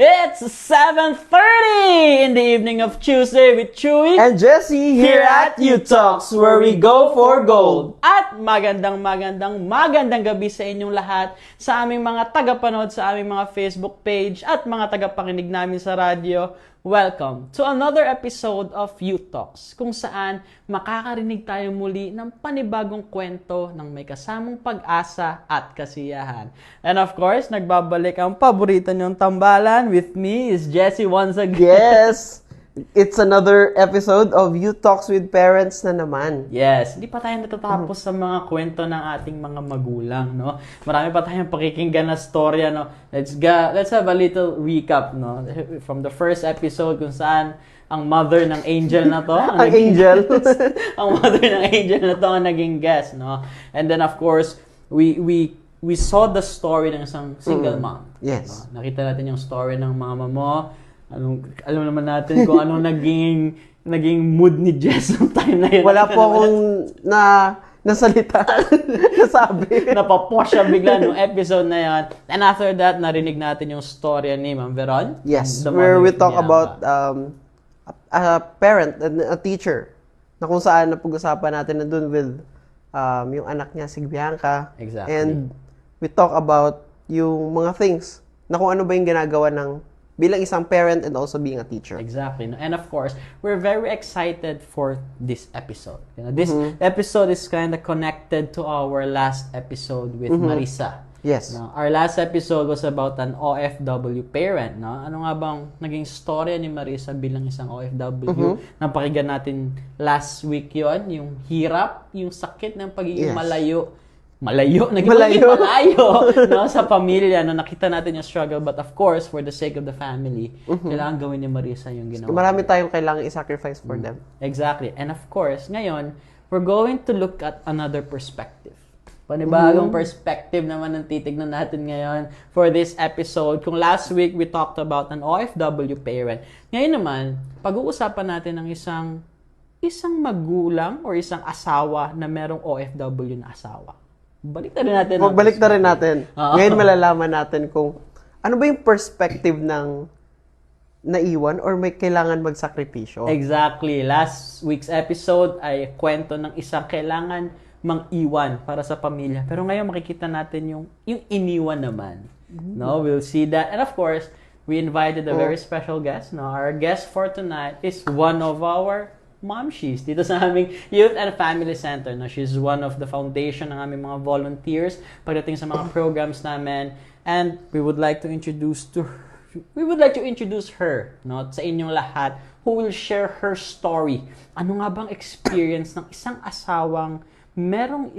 It's 7:30 in the evening of Tuesday with Chewy And Jesse here at U Talks, where we go for gold. At magandang gabi sa inyong lahat, sa aming mga tagapanood sa aming mga Facebook page at mga tagapakinig namin sa radyo. Welcome to another episode of U Talks, kung saan makakarinig tayo muli ng panibagong kwento ng may kasamang pag-asa at kasiyahan. And of course, nagbabalik ang paborito niyong tambalan. With me is Jesse once again. Yes! It's another episode of U Talks with Parents na naman. Yes, hindi pa tayo natatapos sa mga kwento ng ating mga magulang, no? Marami pa tayong pakikinggan na storya, no? Let's have a little recap, no? From the first episode kung saan ang mother ng angel na to, Ang angel. ang mother ng angel na to ang naging guest, no? And then of course, we saw the story ng isang single mom. Yes. No? Nakita natin yung story ng mama mo. Alam naman natin kung anong naging mood ni Jess ng time na yun. Wala po akong nasalita, nasabi. Napaposh siya bigla nung episode na yan. And after that, narinig natin yung story ni Ma'am Veron. Yes, The where mother we talk ni about Amba. a parent and a teacher, na kung saan napag-usapan natin na dun with yung anak niya, si Bianca. Exactly. And we talk about yung mga things na kung ano ba yung ginagawa ng bilang isang parent and also being a teacher. Exactly. And of course, we're very excited for this episode. You know, this episode is kind of connected to our last episode with Marisa. Yes. No, our last episode was about an OFW parent. No? Ano nga bang naging storya ni Marisa bilang isang OFW? Napakinggan natin last week yon, yung hirap, yung sakit ng pagiging Yes. Malayo, no, sa pamilya, no, nakita natin yung struggle, but of course, for the sake of the family, kailangan gawin ni Marisa yung ginawa. Marami tayong kailangan i-sacrifice for them. Exactly. And of course, ngayon, we're going to look at another perspective. Panibagong perspective naman ang titignan natin ngayon for this episode. Kung last week, we talked about an OFW parent. Ngayon naman, pag-uusapan natin ng isang magulang or isang asawa na merong OFW na asawa. Balik na rin natin. Ngayon malalaman natin kung ano ba yung perspective ng naiwan or may kailangan magsakripisyo. Exactly. Last week's episode ay kwento ng isang kailangan mang-iwan para sa pamilya. Pero ngayon makikita natin yung iniwan naman. No, we'll see that. And of course, we invited a very special guest. No, our guest for tonight is one of our momshies dito sa aming Youth and Family Center. No, she's one of the foundation ng aming mga volunteers pagdating sa mga programs namin. And we would like to introduce her, no, sa inyong lahat, who will share her story. Ano nga bang experience ng isang asawang merong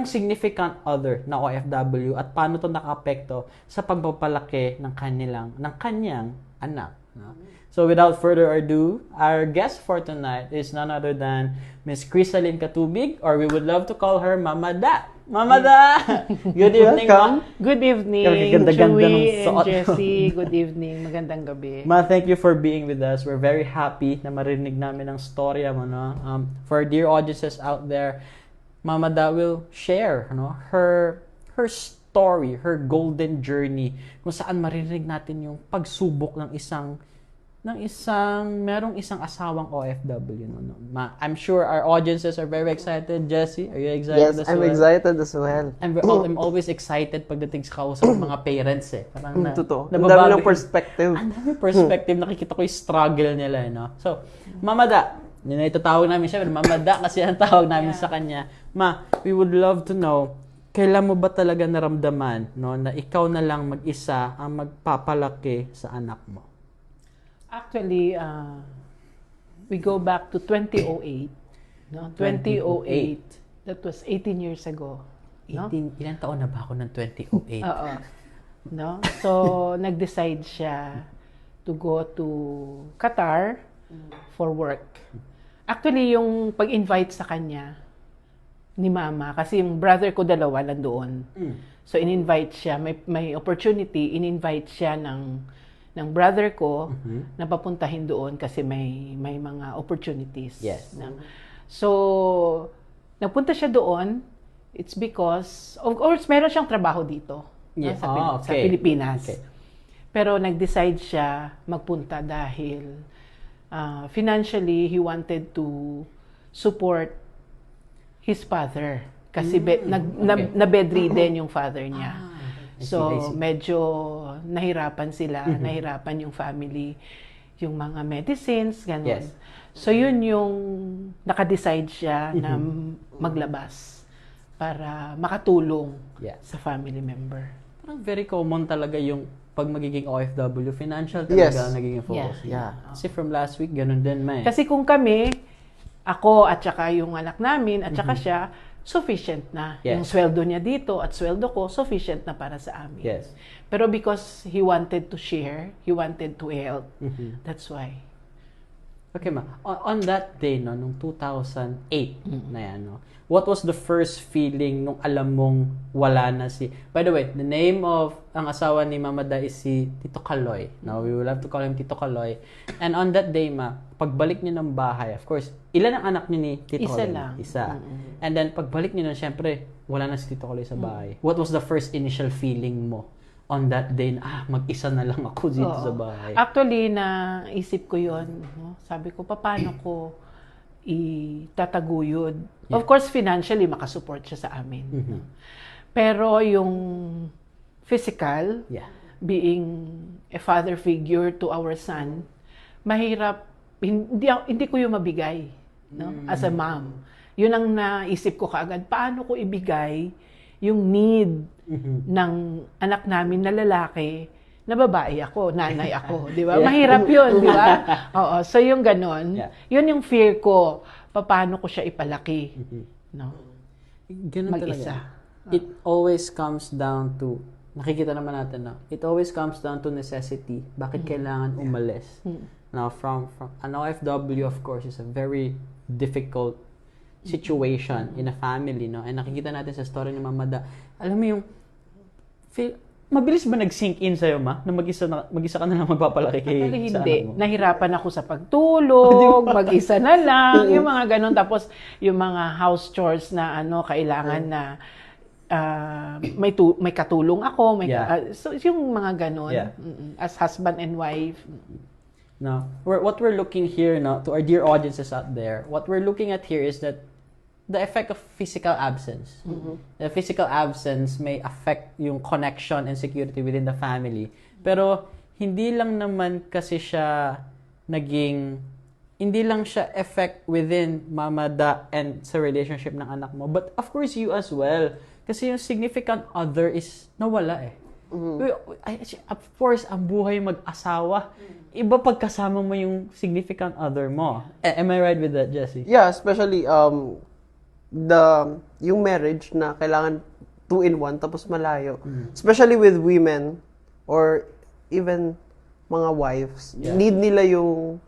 significant other na OFW at paano to nakaapekto sa pagpapalaki ng kanyang anak, no? So without further ado, our guest for tonight is none other than Miss Crisaline Katubig, or we would love to call her Mama Da. Mama Da! Good evening, Ma. Good evening, Ganda-ganda ng Chewy and suot. Jessie. Good evening. Magandang gabi. Ma, thank you for being with us. We're very happy na marinig namin ang storya mo, no? For dear audiences out there, Mama Da will share, no, her story, her golden journey, kung saan marinig natin yung pagsubok ng merong isang asawang OFW, no? Ma, I'm sure our audiences are very excited. Jesse, are you excited as Yes, I'm well? excited as well. I'm always excited pagdating sa kausap ng mga parents, eh. Parang Totoo. Ang dami ng perspective. Ang dami perspective. Nakikita ko yung struggle nila, no? So, Mama Da, yun na itatawag namin siya, Mama Da kasi ang tawag namin sa kanya. Ma, we would love to know, kailan mo ba talaga naramdaman, no, na ikaw na lang mag-isa ang magpapalaki sa anak mo? Actually, we go back to 2008. No? 2008. That was 18 years ago. No? Ilan taon na ba ako ng 2008? Oo. No? So, nag-decide siya to go to Qatar for work. Actually, yung pag-invite sa kanya ni Mama, kasi yung brother ko dalawa nandoon. So, in-invite siya. May opportunity, in-invite siya ng brother ko na papuntahin doon kasi may mga opportunities. Yes. So, nagpunta siya doon. It's because, of course, meron siyang trabaho dito. Yeah. Sa Pilipinas. Okay. Pero nag-decide siya magpunta dahil financially, he wanted to support his father. Kasi na-bedridden yung father niya. I So, see. medyo nahirapan sila, nahirapan yung family, yung mga medicines, gano'n. Yes. So, yun yung naka-decide siya na maglabas para makatulong Yeah. sa family member. Parang very common talaga yung pag magiging OFW, financial talaga Yes. ang nagiging focus. Yeah. Kasi from last week, ganun din, man. Kasi kung kami, ako at saka yung anak namin at saka siya, sufficient na. Yes. Yung sweldo niya dito at sweldo ko, sufficient na para sa amin. Yes. Pero because he wanted to share, he wanted to help, that's why. Okay, ma. On that day, no, nung 2008 na yan, no, what was the first feeling nung alam mong wala na si... By the way, the name of ang asawa ni Mama Da is si Tito Kaloy. Now, we will have to call him Tito Kaloy. And on that day, ma, pagbalik niyo ng bahay, of course, ilan ang anak niyo ni Tito Isa Kaloy? lang. Isa. And then, pagbalik niyo na, syempre, wala na si Tito Kaloy sa bahay. What was the first initial feeling mo on that day na, mag-isa na lang ako dito Oo. sa bahay? Actually, naisip ko yun. No? Sabi ko, paano ko itataguyod? Yeah. Of course, financially, makasupport siya sa amin. Mhm. Pero yung physical, Yeah. being a father figure to our son, mahirap, hindi ko yung mabigay, no? As a mom. Yun ang naisip ko kaagad, paano ko ibigay yung need ng anak namin na lalaki, na babae ako, nanay ako, di ba? Yeah. Mahirap yun, di ba? Oo, so yung ganon, Yeah. yun yung fear ko, paano ko siya ipalaki, no? Ganun Mag-isa. talaga. It always comes down to, nakikita naman natin na, it always comes down to necessity. Bakit kailangan umalis? Now, from an OFW, of course, is a very difficult situation in a family, no? And nakikita natin sa story ni Mama Da, alam mo yung, mabilis ba nag-sink in sa'yo, ma? Na mag-isa ka na lang magpapalaki Actually, sa hindi. anak mo? Nahirapan ako sa pagtulog, mag-isa na lang, yung mga ganun. Tapos, yung mga house chores na kailangan na may katulong ako. Yeah. So, yung mga ganun. Yeah. As husband and wife. No. What we're looking here, no, to our dear audiences out there, what we're looking at here is that the effect of physical absence. The physical absence may affect yung connection and security within the family. Pero hindi lang naman kasi siya hindi lang siya effect within Mama Da and sa relationship ng anak mo. But of course, you as well. Kasi yung significant other is nawala eh. Of course, ang buhay mag-asawa, iba pagkasama mo yung significant other mo. Am I right with that, Jessie? Yeah, especially yung marriage na kailangan 2-in-1 tapos malayo. Especially with women or even mga wives, Yeah. need nila yung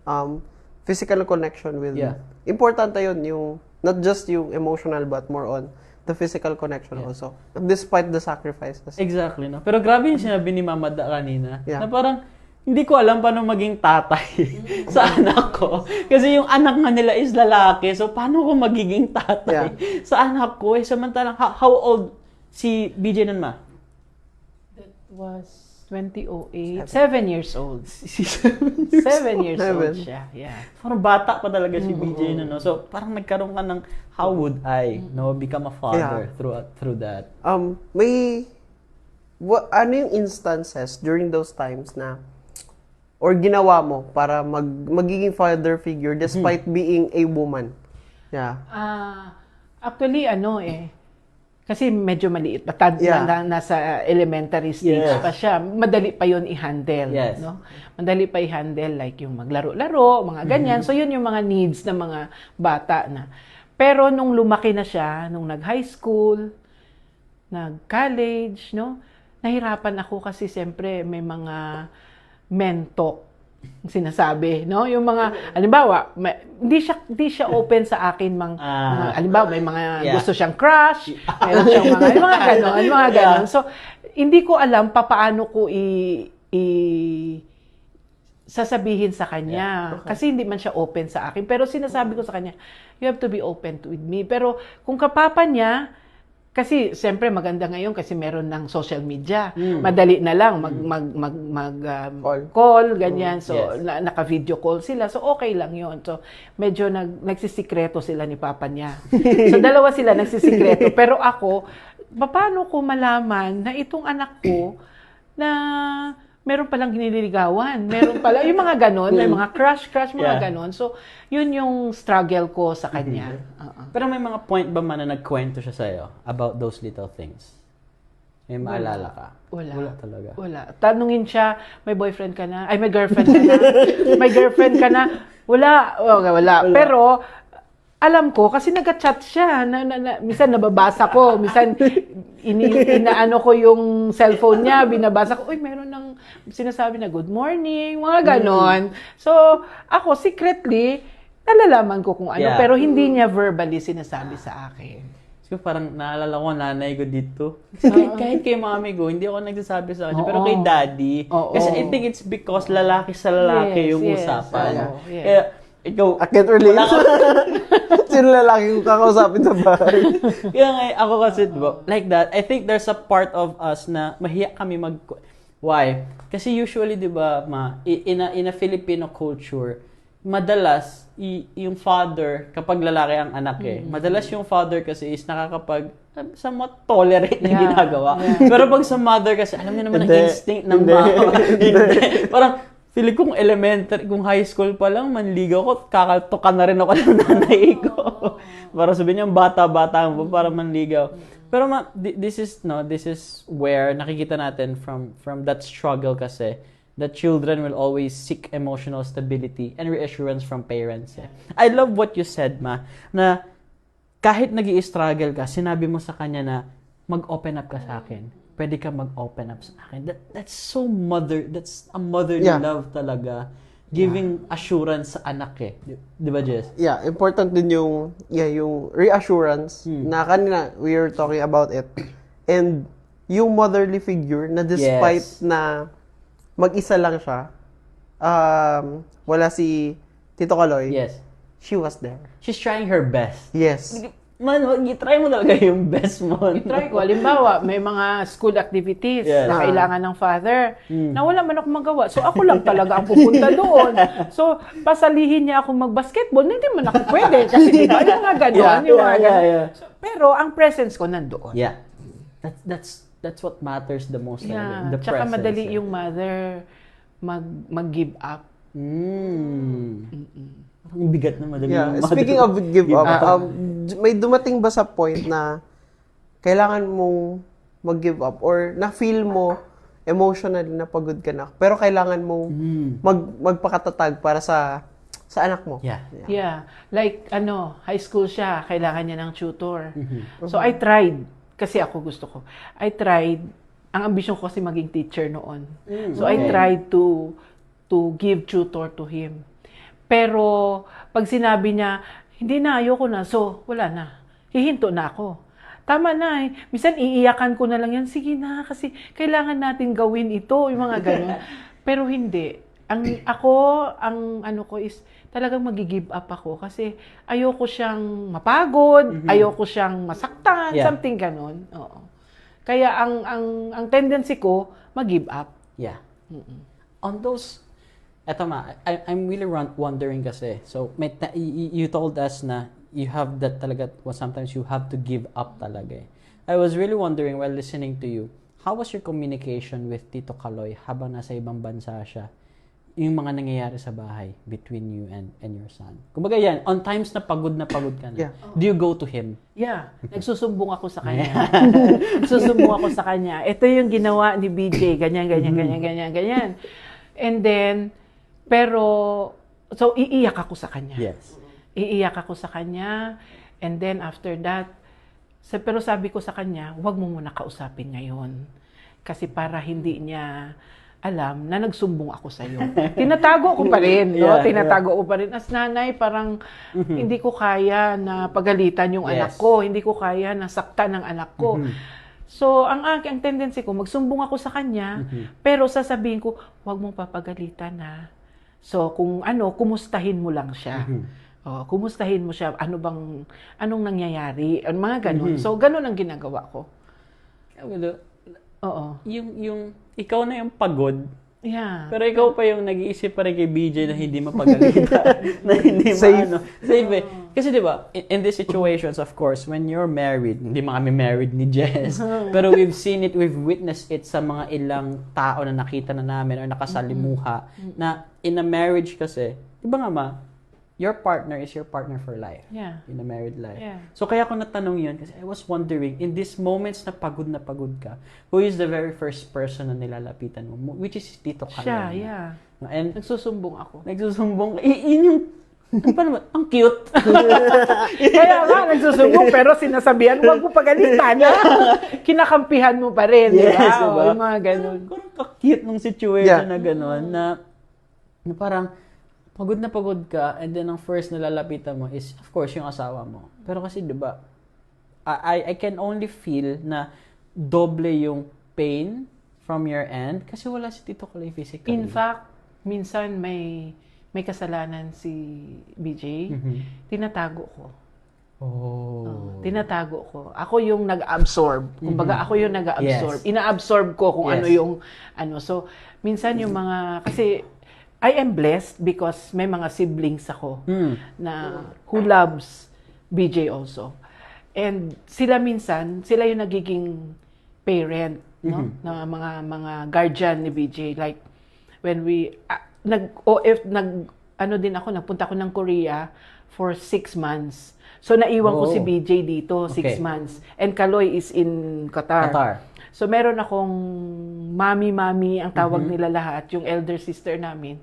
physical connection with. Yeah. Importante yun, yung not just yung emotional but more on the physical connection Yeah. also. Despite the sacrifices. Exactly, no? Pero grabe yung sinabi ni Mama Da kanina, Yeah. na parang, hindi ko alam paano maging tatay sa anak ko. Kasi yung anak nga nila is lalaki, so paano ko magiging tatay sa anak ko? Samantalang, how old si BJ nun, ma? That was 2008. 7 years old. Si 7 years old 7. siya. Yeah. Parang bata pa talaga si BJ nun, no? So, parang nagkaroon ka ng, how would I, no, become a father through that? Ano yung instances during those times na or ginawa mo para magiging father figure despite being a woman? Yeah. Actually, kasi medyo maliit pa. Nasa elementary stage Yes. pa siya. Madali pa yun i-handle. Yes. No? Madali pa i-handle like yung maglaro-laro, mga ganyan. So, yun yung mga needs ng mga bata na. Pero nung lumaki na siya, nung nag-high school, nag-college, no? Nahirapan ako kasi siyempre may mga mentok sinasabi, no? Yung mga, halimbawa, hindi siya open sa akin halimbawa, may mga gusto siyang crush, mayroon siyang mga ganon. So, hindi ko alam paano ko sasabihin sa kanya. Kasi hindi man siya open sa akin. Pero sinasabi ko sa kanya, you have to be open with me. Pero kung kapapa niya, Kasi siyempre maganda ngayon kasi meron ng social media. Madali na lang call, ganyan. So Yes. naka-video call sila. So okay lang 'yon. So medyo nagsisikreto sila ni papa niya. So dalawa sila nagsisikreto. Pero ako, paano ko malaman na itong anak ko na meron palang nililigawan, meron pala yung mga ganon, may mga crush, mga Yeah. ganon. So, yun yung struggle ko sa kanya. Pero may mga point ba man na nagkwento siya sa'yo about those little things? May maalala ka? Wala talaga. Wala. Tanungin siya, may boyfriend ka na? Ay, may girlfriend ka na? May girlfriend ka na? Wala. Okay, wala. Pero, alam ko, kasi nag-chat siya. Minsan nababasa ko. Minsan, inaano ko yung cellphone niya, binabasa ko, uy, meron ng sinasabi na good morning, mga ganon. So, ako, secretly, nalalaman ko kung ano, Yeah. pero hindi niya verbally sinasabi sa akin. So, parang naalala ko, nanay ko dito. Kahit kay mami ko, hindi ako nagsasabi sa kanya. Pero kay daddy, Oo. kasi I think it's because lalaki sa lalaki Yes, yung yes. usapan. Oo, yes. Kaya, ikaw, I can't relate. Sino lalaki kong kakausapin sa bahay? kaya nga, ako kasi, diba, like that, I think there's a part of us na mahiya kami Why? Kasi usually, di ba, in a Filipino culture, madalas, yung father, kapag lalaki ang anak madalas yung father kasi is nakakapag somewhat tolerate na Yeah. ginagawa. Yeah. Pero pag sa mother kasi, alam niyo naman ang Hindi. instinct ng Hindi. mama. Hindi. Parang, feeling kong elementary, kung high school pa lang, manligaw ko, kakaltukan na rin ako ng nanay ko. Para sabihin niya, bata-bata mo, para manligaw. Pero this is where nakikita natin from that struggle kasi, that children will always seek emotional stability and reassurance from parents. I love what you said, Ma, na kahit nag-i-struggle ka, sinabi mo sa kanya na mag-open up ka sa akin. Pwede ka mag-open up sa akin. That's so that's a motherly Yeah. love talaga. Giving assurance sa anak Di ba, Jess? Yeah, important din yung reassurance na kanina we were talking about it. And yung motherly figure na despite Yes. na mag-isa lang siya, wala si Tito Kaloy, Yes. she was there. She's trying her best. Yes. Man, i-try mo talaga yung best mo. Try ko. Halimbawa, may mga school activities Yes. na kailangan ng father na wala man ako magawa. So, ako lang talaga ang pupunta doon. So, pasalihin niya ako mag-basketball, na hindi man ako pwede. Kasi di ba, yung mga gano'n. Yeah. So, pero, ang presence ko nandoon. Yeah. That's what matters the most. Yeah. The Tsaka presence, madali yung mother mag-give up. Ang bigat na madali Yeah. yung Speaking mother. of give up, may dumating ba sa point na kailangan mong mag-give up or na-feel mo emotionally na pagod ka na, pero kailangan mong magpakatatag para sa anak mo? Yeah. Yeah. Like, high school siya, kailangan niya ng tutor. So, I tried. Kasi ako gusto ko. I tried. Ang ambisyon ko kasi maging teacher noon. So, I tried to give tutor to him. Pero, pag sinabi niya, hindi na, ayoko na. So, wala na. Hihinto na ako. Tama na eh. Minsan, iiyakan ko na lang yan. Sige na, kasi kailangan natin gawin ito. Yung mga ganun. Pero hindi. Ang ano ko is, talagang mag-give up ako. Kasi, ayoko siyang mapagod. Ayoko siyang masaktan. Yeah. Something ganun. Oo. Kaya, ang tendency ko, mag-give up. Yeah. On those, eto ma, I'm really wondering kasi. So, you told us na you have that talaga, well, sometimes you have to give up talaga eh. I was really wondering while listening to you, how was your communication with Tito Kaloy habang nasa ibang bansa siya? Yung mga nangyayari sa bahay between you and your son. Kumbaga yan, on times na pagod ka na. Yeah. Do you go to him? Yeah, nagsusumbong ako sa kanya. Nagsusumbong ako sa kanya. Ito yung ginawa ni BJ, ganyan. And then, so iiyak ako sa kanya. Yes. Iiyak ako sa kanya. And then after that, pero sabi ko sa kanya, huwag mo muna kausapin ngayon. Kasi para hindi niya alam na nagsumbong ako sa iyo. Tinatago ko pa rin, no? Yeah, Tinatago ko pa rin. As nanay, parang hindi ko kaya na pagalitan yung anak Yes. ko. Hindi ko kaya na saktan ng anak ko. So, ang tendency ko, magsumbong ako sa kanya, pero sasabihin ko, huwag mong papagalitan na. So, kung kumustahin mo lang siya. Kumustahin mo siya, anong nangyayari, mga ganun. So, ganun ang ginagawa ko. Oo. Yung ikaw na yung pagod, Yeah. pero ikaw pa yung nag-iisip pa rin kay BJ na hindi mapagalitan, na hindi Safe. Safe eh. Kasi di ba, in these situations, of course, when you're married, hindi man kami married ni Jess, pero we've seen it, we've witnessed it sa mga ilang tao na nakita na namin or nakasalimuha, na in a marriage kasi, di ba nga ma, your partner is your partner for life. Yeah. In a married life. Yeah. So kaya ko natanong yun kasi I was wondering, in these moments na pagod ka, who is the very first person na nilalapitan mo? Which is Tito Kaloy. Siya, yeah. And Nagsusumbong ako. nagsusumbong, yun yung, ano pa naman, ang cute. Kaya nga, nagsusumbong, pero sinasabihan, huwag mo pagalitan, ha? Kinakampihan mo pa rin, di ba? Yes, diba? Yung mga ganun. Parang ka-cute nung situation Yeah. na gano'n, na parang, pagod ka, and then ang first na lalapitan mo is, of course, yung asawa mo. Pero kasi, di ba, I can only feel na doble yung pain from your end kasi wala si Tito Kaloy physically. In fact, minsan may kasalanan si BJ, tinatago ko. Tinatago ko. Ako yung nag-absorb. Kumbaga, ako yung nag-absorb. Yes. Ina-absorb ko kung Yes. ano yung, So, minsan yung mga, kasi, I am blessed because may mga siblings ako na who loves BJ also. And sila minsan, sila yung nagiging parent, no? Na mga guardian ni BJ. Like, when we, nagpunta ako ng Korea for 6 months. So, naiwan ko si BJ dito, 6 Okay. months. And Kaloy is in Qatar. So, meron akong mami-mami, ang tawag nila lahat, yung elder sister namin.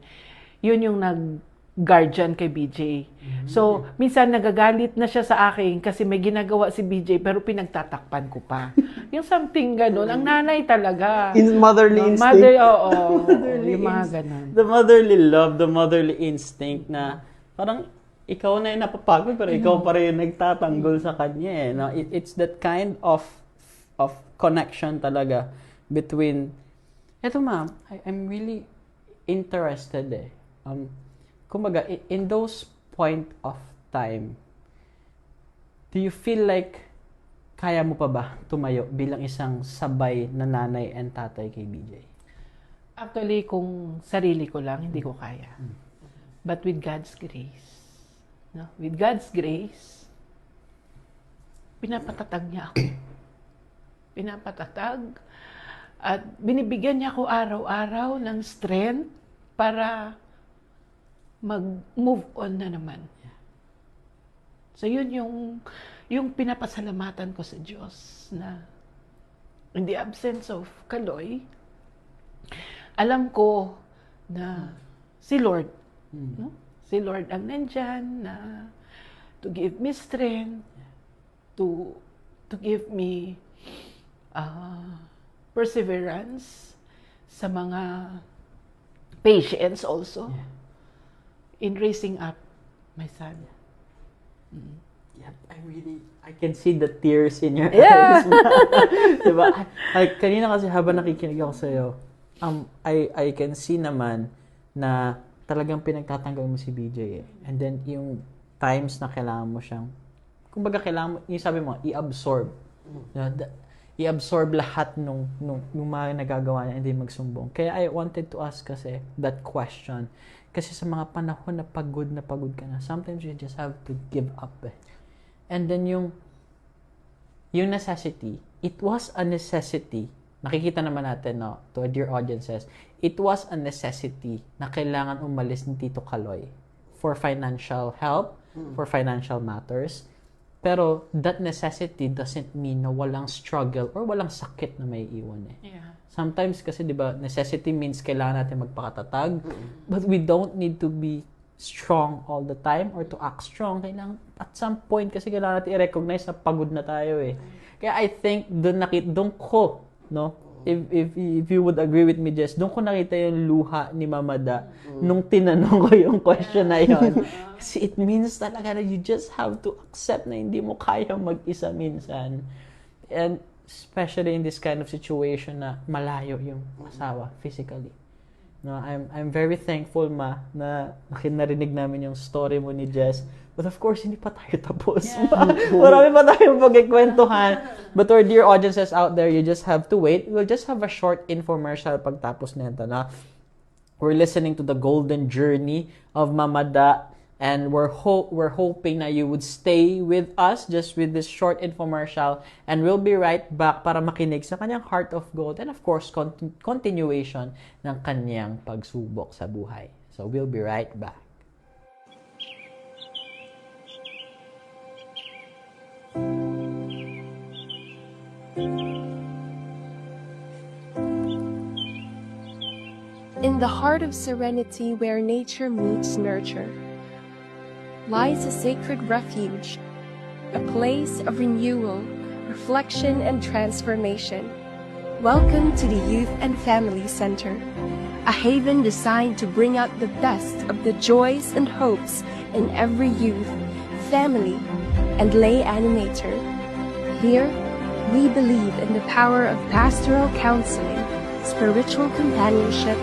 Yun yung nag-guardian kay BJ. So, minsan nagagalit na siya sa akin kasi may ginagawa si BJ pero pinagtatakpan ko pa. Yung something ganun. Ang nanay talaga. Motherly No, instinct. Mother, oo. Yung mga ganun. The motherly love, the motherly instinct na parang ikaw na yung napapagod pero ikaw pa rin yung nagtatanggol sa kanya eh. No? It's that kind of connection talaga between, eto ma'am, I'm really interested eh. Kumbaga, in those point of time, do you feel like kaya mo pa ba tumayo bilang isang sabay na nanay and tatay kay BJ? Actually, kung sarili ko lang, hindi ko kaya. But with God's grace, no? With God's grace, pinapatatag niya ako. Pinapatatag at binibigyan niya ako araw-araw ng strength para mag-move on na naman. So yun yung pinapasalamatan ko sa Diyos na in the absence of Kaloy, alam ko na si Lord, no? Si Lord ang nandyan na to give me strength, to give me perseverance sa mga patience also in raising up my son. Yep, I can see the tears in your Yeah. eyes. Diba? Kanina kasi habang nakikinig ako sa'yo, I can see naman na talagang pinagtatanggol mo si BJ eh. And then, yung times na kailangan mo siyang, kumbaga kailangan mo, yung sabi mo, i-absorb. I-absorb lahat nung mga nagagawa niya, hindi magsumbong. Kaya I wanted to ask kasi that question. Kasi sa mga panahon na pagod ka na, sometimes you just have to give up eh. And then yung necessity, it was a necessity. Nakikita naman natin, no, to our dear audiences, it was a necessity na kailangan umalis ni Tito Kaloy for financial help, for financial matters. Pero that necessity doesn't mean na walang struggle or walang sakit na may iwan eh. Yeah. Sometimes kasi 'di ba, necessity means kailangan natin magpakatatag, but we don't need to be strong all the time or to act strong. Kailangan at some point kasi kailangan natin i-recognize na pagod na tayo eh. Kaya I think doon ko, no, if you would agree with me, Jess, doon ko nakita yung luha ni Mama Da nung tinanong ko yung question na yon. Kasi it means talaga na you just have to accept na hindi mo kaya mag-isa minsan. And especially in this kind of situation na malayo yung asawa physically. No, I'm very thankful, Ma, na narinig namin yung story mo ni Jess. But of course, hindi pa tayo tapos. Ma. Marami pa tayong pagkikwentuhan. But our dear audiences out there, you just have to wait. We'll just have a short infomercial pagtapos nito na. We're listening to the golden journey of Mama Da, and we're hoping na you would stay with us just with this short infomercial, and we'll be right back para makinig sa kanyang heart of gold and of course continuation ng kanyang pagsubok sa buhay. So we'll be right back. In the heart of serenity where nature meets nurture, lies a sacred refuge, a place of renewal, reflection, and transformation. Welcome to the Youth and Family Center, a haven designed to bring out the best of the joys and hopes in every youth, family, and lay animator. Here, we believe in the power of pastoral counseling, spiritual companionship,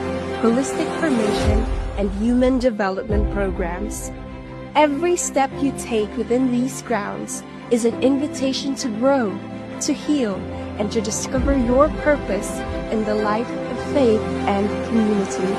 holistic formation, and human development programs. Every step you take within these grounds is an invitation to grow, to heal, and to discover your purpose in the life of faith and community.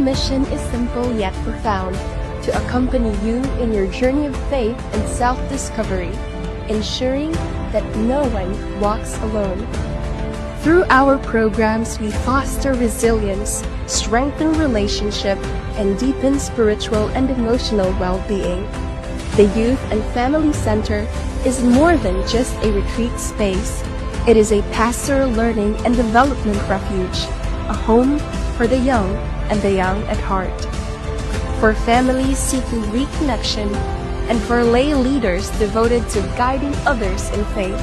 Mission is simple yet profound, to accompany you in your journey of faith and self-discovery, ensuring that no one walks alone. Through our programs, we foster resilience, strengthen relationship, and deepen spiritual and emotional well-being. The Youth and Family Center is more than just a retreat space. It is a pastoral learning and development refuge, a home for the young and the young at heart, for families seeking reconnection, and for lay leaders devoted to guiding others in faith.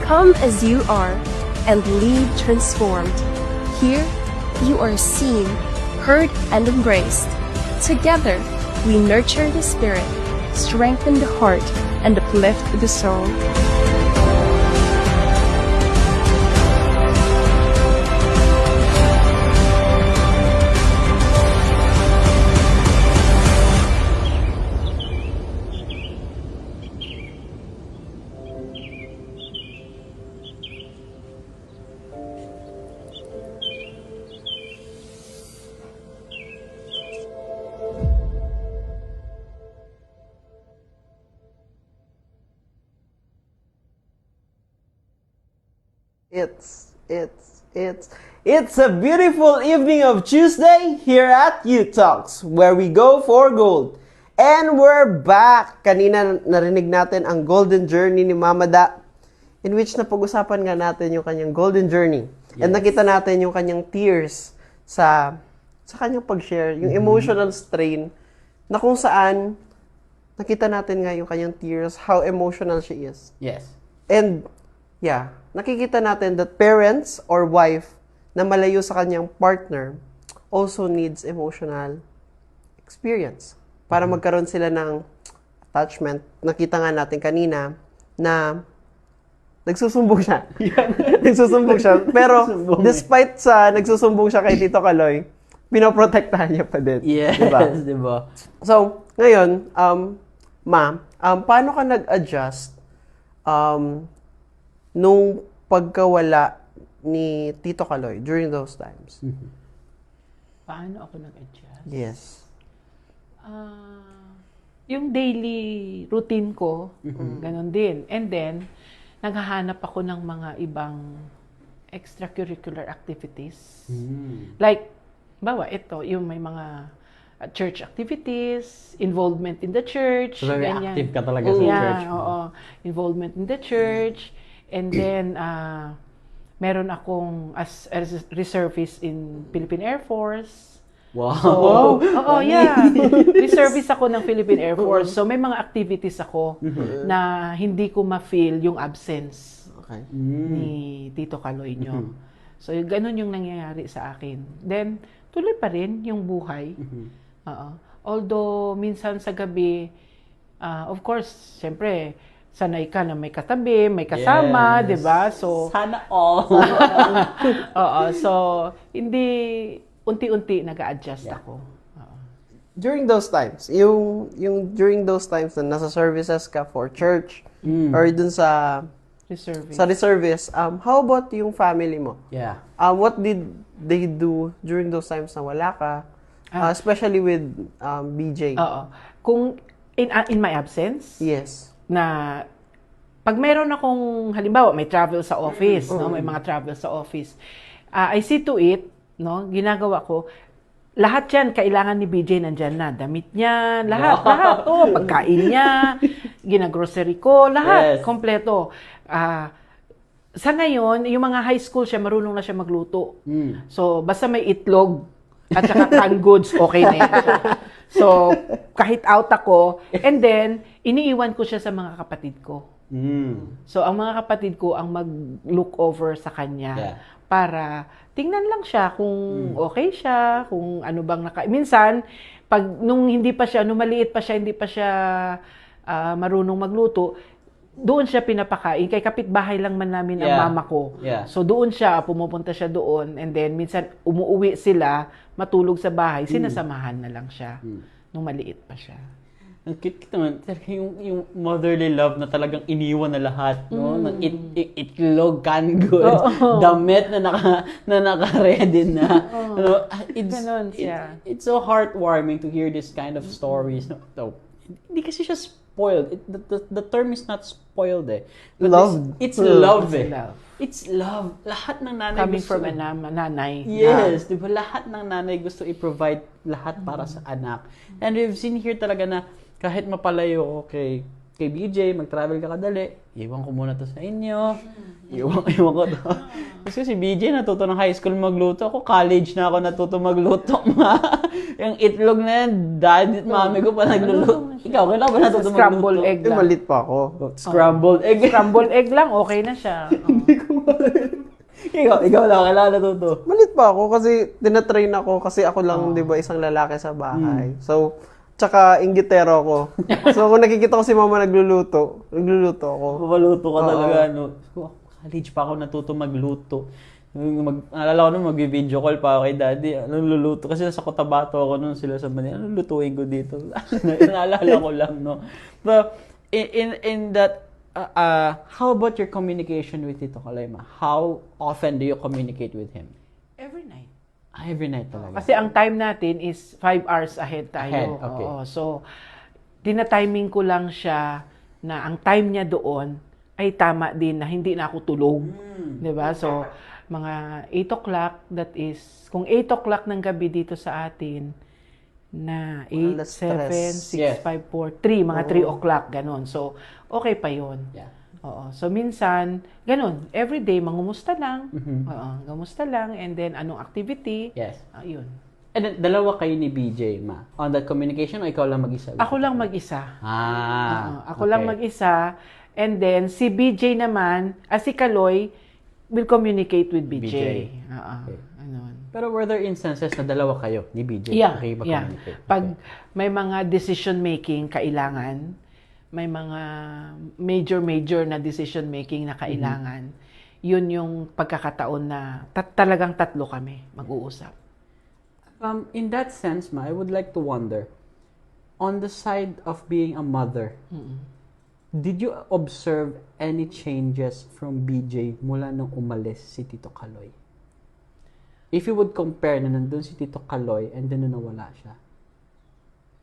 Come as you are and leave transformed. Here, you are seen, heard, and embraced. Together, we nurture the spirit, strengthen the heart, and uplift the soul. It's a beautiful evening of Tuesday here at You Talks, where we go for gold. And we're back! Kanina narinig natin ang golden journey ni Mama Da, in which napag-usapan nga natin yung kanyang golden journey. Yes. And nakita natin yung kanyang tears sa kanyang pag-share, yung emotional strain, na kung saan nakita natin nga yung kanyang tears, how emotional she is. Yes. And, yeah, nakikita natin that parents or wife na malayo sa kanyang partner also needs emotional experience para magkaroon sila ng attachment. Nakita nga natin kanina na nagsusumbong siya. Nagsusumbong siya. Pero despite sa nagsusumbong siya kay Tito Kaloy, pinoprotektahan niya pa din. Yes, diba? So, ngayon, paano ka nag-adjust nung pagkawala ni Tito Kaloy during those times? Paano ako nag-adjust? Yes. Yung daily routine ko, ganun din. And then, naghahanap ako ng mga ibang extracurricular activities. Like, ito, yung may mga church activities, involvement in the church. So, very ganyan. active ka talaga sa church. Oo. Involvement in the church. And then, meron akong as reservist in Philippine Air Force. Wow! Reservist ako ng Philippine Air Force. So, may mga activities ako na hindi ko ma-feel yung absence. Okay. ni Tito Kaloy nyo. So, ganun yung nangyayari sa akin. Then, tuloy pa rin yung buhay. Oo. Although, minsan sa gabi, of course, syempre, sanay ka na may katabi, may kasama, Yes. 'di ba? So, Sana all. oo. So, hindi unti-unti nag-a-adjust ako. Oo. During those times, yung during those times na nasa services ka for church or dun sa Reserving. reservice, how about yung family mo? Yeah. What did they do during those times na wala ka? Especially with BJ. Oo. Kung in my absence, Yes. na pag meron akong halimbawa may travel sa office, no, may mga travel sa office. I see to it, no, ginagawa ko lahat 'yan kailangan ni BJ nandiyan na. Damit niya, lahat, pagkain niya, ginagrocery ko, lahat, Yes. kompleto. Sa ngayon, yung mga high school siya, marunong na siya magluto. So, basta may itlog at saka canned goods, okay na yan siya. So, kahit out ako, and then, iniiwan ko siya sa mga kapatid ko. So, ang mga kapatid ko ang mag-look over sa kanya para tingnan lang siya kung okay siya, kung ano bang minsan, pag nung hindi pa siya, nung maliit pa siya, hindi pa siya marunong magluto, doon siya pinapakain. Kay kapitbahay lang man namin ang mama ko. So doon siya, pumupunta siya doon. And then minsan umuuwi sila, matulog sa bahay, sinasamahan na lang siya. Nung maliit pa siya. Ang cute naman. Yung motherly love na talagang iniwan na lahat. No? Ng itlog, canned goods, damit na naka-ready na. Ano, Ganon siya. It's so heartwarming to hear this kind of stories. No? So, hindi kasi siya spoiled. The term is not spoiled eh. But Loved. It's love eh. Love. It's love. Lahat ng nanay Coming gusto. from a nanay. Yes, di ba? Lahat ng nanay gusto i-provide lahat para sa anak. And we've seen here talaga na kahit mapalayo ko kay BJ, mag-travel ka kadali, iwan ko muna to sa inyo. Iwan ko to. Kasi si BJ natuto ng high school magluto. Ako college na ako natuto magluto. Yung itlog na yan, daddy at mami ko pa nagluluto. Ikaw, kailan ba natuto magluto? Scrambled egg lang. Malit pa ako. Scrambled egg. Scrambled egg lang, okay na siya. Ikaw lang, kailangan natuto. Malit pa ako kasi tinatrain ako kasi ako lang, di ba, isang lalaki sa bahay. So, tsaka inggitero ako. So, kung nakikita ko si mama nagluluto ako. Maluto ka talaga, no? College pa ako natuto magluto. Naalala ko nung mag-video call pa ako kay daddy. Anong luluto? Kasi nasa Cotabato ako nung sila sa Manila. Anong lutuin ko dito? Naalala ko lang, no? But, in that, how about your communication with Tito Kaloy-ma? How often do you communicate with him? Every night. Every night talaga. Kasi ang time natin is 5 hours ahead tayo. Ahead, okay. Oo. So, tina-timing ko lang siya na ang time niya doon ay tama din na hindi na ako tulog. 'Di ba? So, mga 8 o'clock, that is, kung 8 o'clock ng gabi dito sa atin, na 8, Alas 7, 6, 5, 4, 3, mga 3 o'clock, ganon. So, okay pa yun. Yeah. Oo. So, minsan, ganun. Everyday, mangumusta lang. Oo, gamusta lang. And then, anong activity? Yes. Yun. And then, dalawa kayo ni BJ, ma. On that communication o ikaw lang mag-isa? Ako lang mag-isa. Ako lang okay. mag-isa. And then, si BJ naman, si Kaloy, will communicate with BJ. BJ. Okay. Pero were there instances na dalawa kayo ni BJ? Yeah. Nakikipag-communicate? Pag may mga decision-making kailangan, may mga major na decision-making na kailangan, yun yung pagkakataon na talagang tatlo kami mag-uusap. In that sense, ma, I would like to wonder, on the side of being a mother, did you observe any changes from BJ mula nung umalis si Tito Kaloy? If you would compare na nandun si Tito Kaloy and then nawala siya.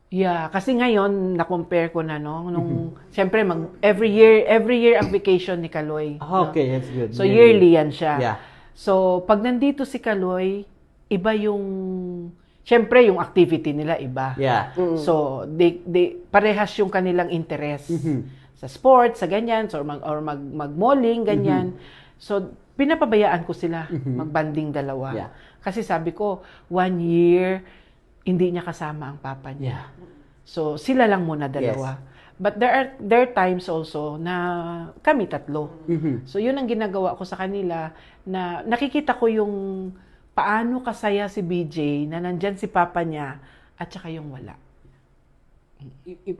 Yeah, kasi ngayon na-compare ko na nung siyempre every year ang vacation ni Kaloy. Okay, that's good. So yearly yan siya. Yeah. So pag nandito si Kaloy, iba yung siyempre yung activity nila iba. Yeah. So they parehas yung kanilang interest sa sports, sa ganyan, or mag-malling ganyan. So pinapabayaan ko sila magbanding dalawa. Yeah. Kasi sabi ko, 1 year hindi niya kasama ang papa niya. Yeah. So, sila lang muna dalawa. But there are times also na kami tatlo. So yun ang ginagawa ko sa kanila, na nakikita ko yung paano kasaya si BJ na nandyan si papa niya at saka yung wala.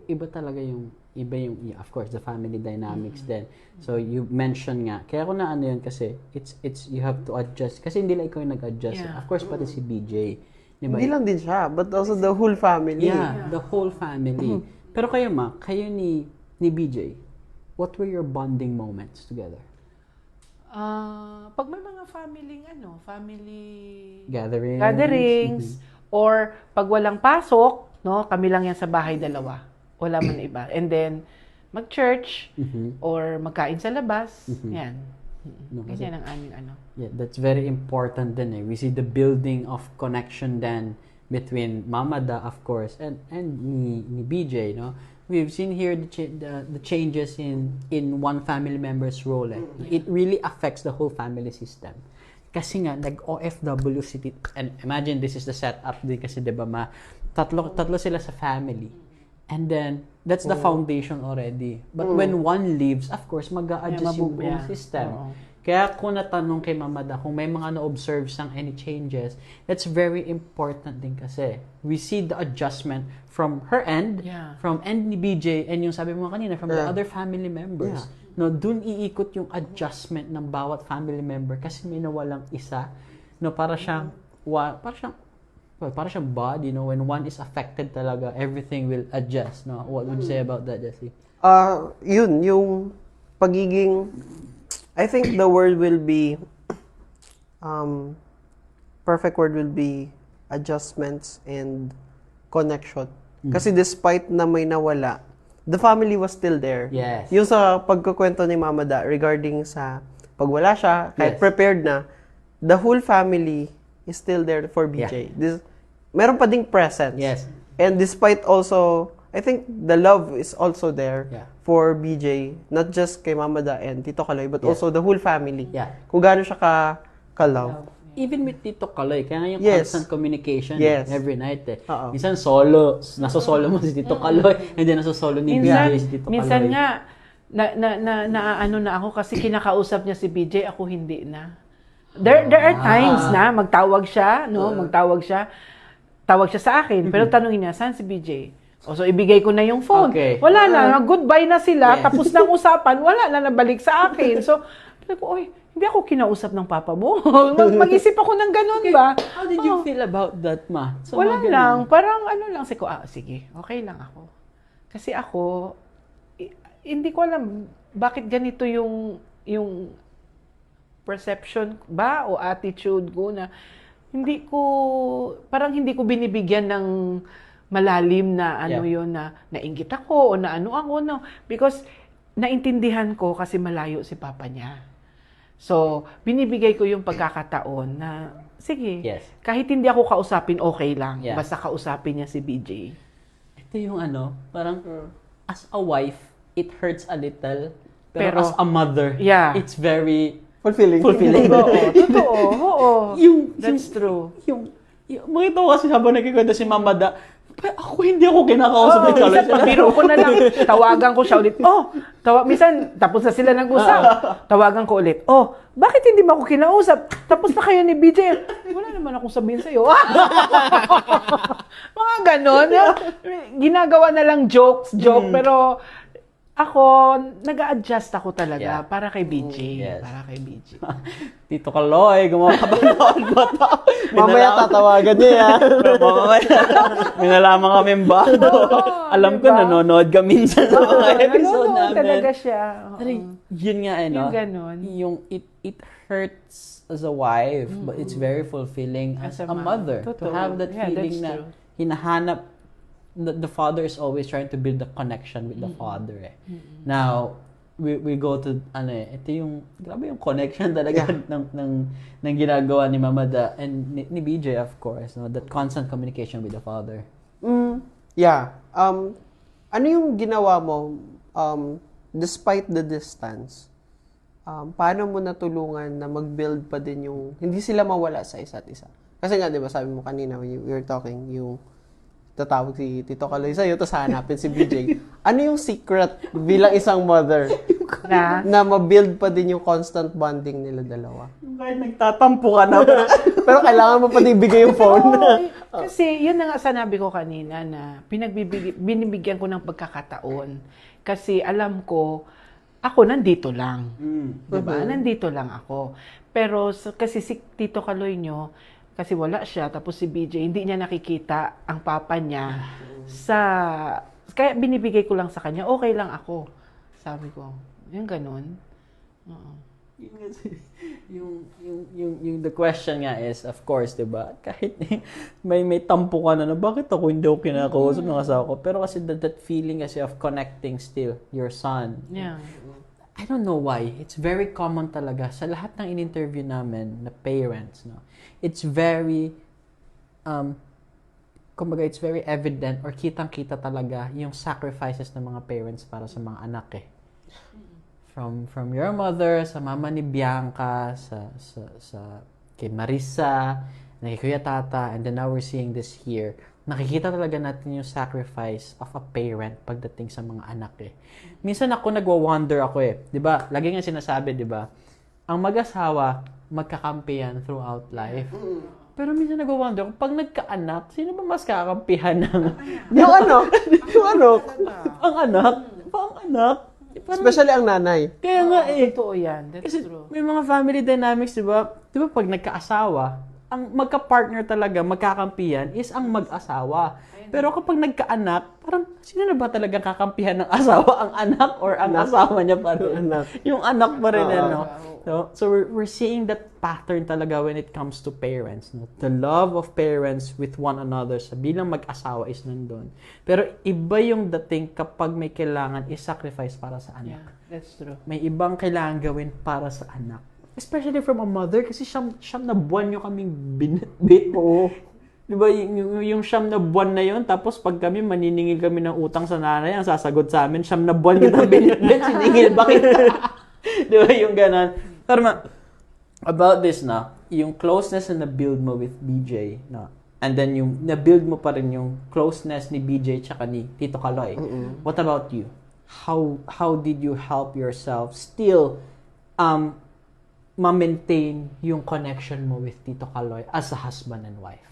Iba talaga yung yeah, of course the family dynamics then. So you mentioned nga kaya ko na ano yun kasi it's you have to adjust kasi hindi lang ikaw yung nag-adjust. Yeah. Of course pati si BJ. Diba? Hindi lang din siya, but also the whole family. Yeah, the whole family. Pero kayo kayo ni BJ, what were your bonding moments together? Pag may mga family Gatherings. gatherings, or pag walang pasok, no, kami lang yan sa bahay dalawa. Wala man iba. And then, mag-church, or magkain sa labas. Yan. No, kasi- Ganyan ang aming ano. Yeah, that's very important din eh. We see the building of connection then between Mama Da, of course, and ni BJ, no? We've seen here the changes in one family member's role. Eh. It really affects the whole family system. Kasi nga, nag-OFW city, and imagine this is the setup din kasi, di ba, tatlo sila sa family. And then, that's the foundation already. But when one leaves, of course, mag-a-adjust yung buong system. Oo. Kaya kung natanong kay Mama Da, kung may mga na-observe sang any changes, that's very important din kasi. We see the adjustment from her end, from end ni BJ, and yung sabi mo kanina, from the other family members. No, dun iikot yung adjustment ng bawat family member kasi may nawalang isa. No, para siyang body, no, when one is affected talaga, everything will adjust, no. What would you say about that, Jessie? Yun, yung pagiging, I think the word will be, perfect word will be adjustments and connection. Kasi despite na may nawala, the family was still there. Yes. Yung sa pagkukwento ni Mama Da regarding sa pag wala siya, kahit prepared na, the whole family is still there for BJ. Meron pa ding presence. Yes. And despite also, I think the love is also there for BJ, not just kay Mama Da and Tito Kaloy, but also the whole family. Yeah. Kung gaano siya ka-love. Even with Tito Kaloy, kaya nga yung Yes. constant communication Yes. every night eh. Oo. Minsan nasa solo mo si Tito Kaloy, and then nasa solo ni BJ si Tito Minsan Kaloy. nga, naaano na ako kasi kinakausap niya si BJ, ako hindi na. There are times na magtawag siya, no? Tawag siya sa akin, pero tanungin niya, saan si BJ? O so, ibigay ko na yung phone. Okay. Wala na, goodbye na sila, Yes. tapos ng usapan, wala na nabalik sa akin. So, sabi ko, oy, hindi ako kinausap ng papa mo. Mag-isip ako ng ganun ba? How did you feel about that, Ma? So, Wala mga ganun. lang, parang ano lang, sige, okay lang ako. Kasi ako, hindi ko alam bakit ganito yung perception ba o attitude ko na parang hindi ko binibigyan ng malalim na ano yun na nainggit ako o na ano ako, no. Because naintindihan ko kasi malayo si papa niya. So, binibigay ko yung pagkakataon na, sige, kahit hindi ako kausapin, okay lang. Yeah. Basta kausapin niya si BJ. Ito yung parang as a wife, it hurts a little. Pero as a mother, it's very Fulfilling. Totoo, oo. That's true. Yung makita ko kasi habang nagkikwento si Mama Da, ako hindi ako kinakausap ni Kaloy. Minsan pagbiro ko na lang, tawagan ko siya ulit. Minsan, tapos na sila nag-usap. Tawagan ko ulit. Bakit hindi mo ako kinausap? Tapos na kayo ni BJ. Wala naman akong sabihin sa'yo. Mga ganon. Ginagawa na lang joke, pero ako, nag-a-adjust ako talaga para kay BJ. Yes. Para kay BJ. Tito Kaloy, gumawa ka ba noon ba ito? Mamaya tatawagan niya. May nalaman kami bago. Alam ko, nanonood ka minsan sa mga episode Nanonood namin. talaga siya. Pero yun nga, Yung ganon. Yung it hurts as a wife, but it's very fulfilling as a mother. To Totoo. have that Yeah, feeling that's na true. hinahanap, the father is always trying to build a connection with the father. Now, we go to, ito yung, grabe yung connection talaga ng ginagawa ni Mama Da and ni BJ, of course, no? That constant communication with the father. Yeah. Ano yung ginawa mo, despite the distance, paano mo natulungan na mag-build pa din yung, hindi sila mawala sa isa't isa? Kasi nga, di ba, sabi mo kanina, when we were talking, yung tatawag si Tito Kaloy sa'yo, tapos hanapin si BJ. Ano yung secret bilang isang mother na ma-build pa din yung constant bonding nila dalawa? Kahit nagtatampo ka na. Pero kailangan mo pa din ibigay yung phone. Kasi yun na nga sanabi ko kanina na binibigyan ko ng pagkakataon. Kasi alam ko, ako nandito lang. Diba? Nandito lang ako. Pero kasi si Tito Kaloy nyo, kasi wala siya, tapos si BJ, hindi niya nakikita ang papa niya kaya binibigay ko lang sa kanya, okay lang ako. Sabi ko, yung ganun. Oo. yung the question nga is, of course, 'di ba? Kahit may tampo ka na bakit ako hindi ako kinakausap ng asawa ko, pero kasi that feeling kasi of connecting still your son. Yeah. I don't know why. It's very common talaga sa lahat ng in-interview namin na parents, no. It's very kumbaga it's very evident or kitang-kita talaga yung sacrifices ng mga parents para sa mga anak eh. From your mother, sa mama ni Bianca, sa kay Marissa, kay Kuya Tata, and then now we're seeing this here. Nakikita talaga natin yung sacrifice of a parent pagdating sa mga anak eh. Minsan ako nagwa-wonder ako eh. 'Di ba? Lagi nga sinasabi, 'di ba? Ang mag-asawa magkakampihan throughout life. Pero minsan nagwa-wonder kung pag nagkaanak, sino ba mas kakampihan ng Yung ano? ang anak? Ang anak? Parang, Especially ang nanay. kaya nga eh. Totoo yan. That's Kasi true. may mga family dynamics, di ba? Di ba pag nagkaasawa, ang magka-partner talaga, magkakampihan, is ang mag-asawa. Pero kapag nagkaanak, parang sino na ba talagang kakampihan ng asawa? Ang anak or ang asawa niya pa rin? Yung anak pa rin, ano? So we're seeing that pattern talaga when it comes to parents. No? The love of parents with one another sa bilang mag-asawa is nandun. Pero iba yung dating kapag may kailangan i-sacrifice para sa anak. Yeah, that's true. May ibang kailangan gawin para sa anak. Especially from a mother, kasi siyam na buwan nyo kaming binitbit. Oo. Di ba, yung siyam na buwan na yun, tapos pag kami maniningil kami ng utang sa nanay, ang sasagot sa amin, siyam na buwan kita binitbit, siningil ba kita? Di ba, yung ganon. Pero about this na, yung closeness na na-build mo with BJ, no? And then yung na-build mo pa rin yung closeness ni BJ tsaka ni Tito Kaloy. What about you? How did you help yourself still ma-maintain yung connection mo with Tito Kaloy as a husband and wife?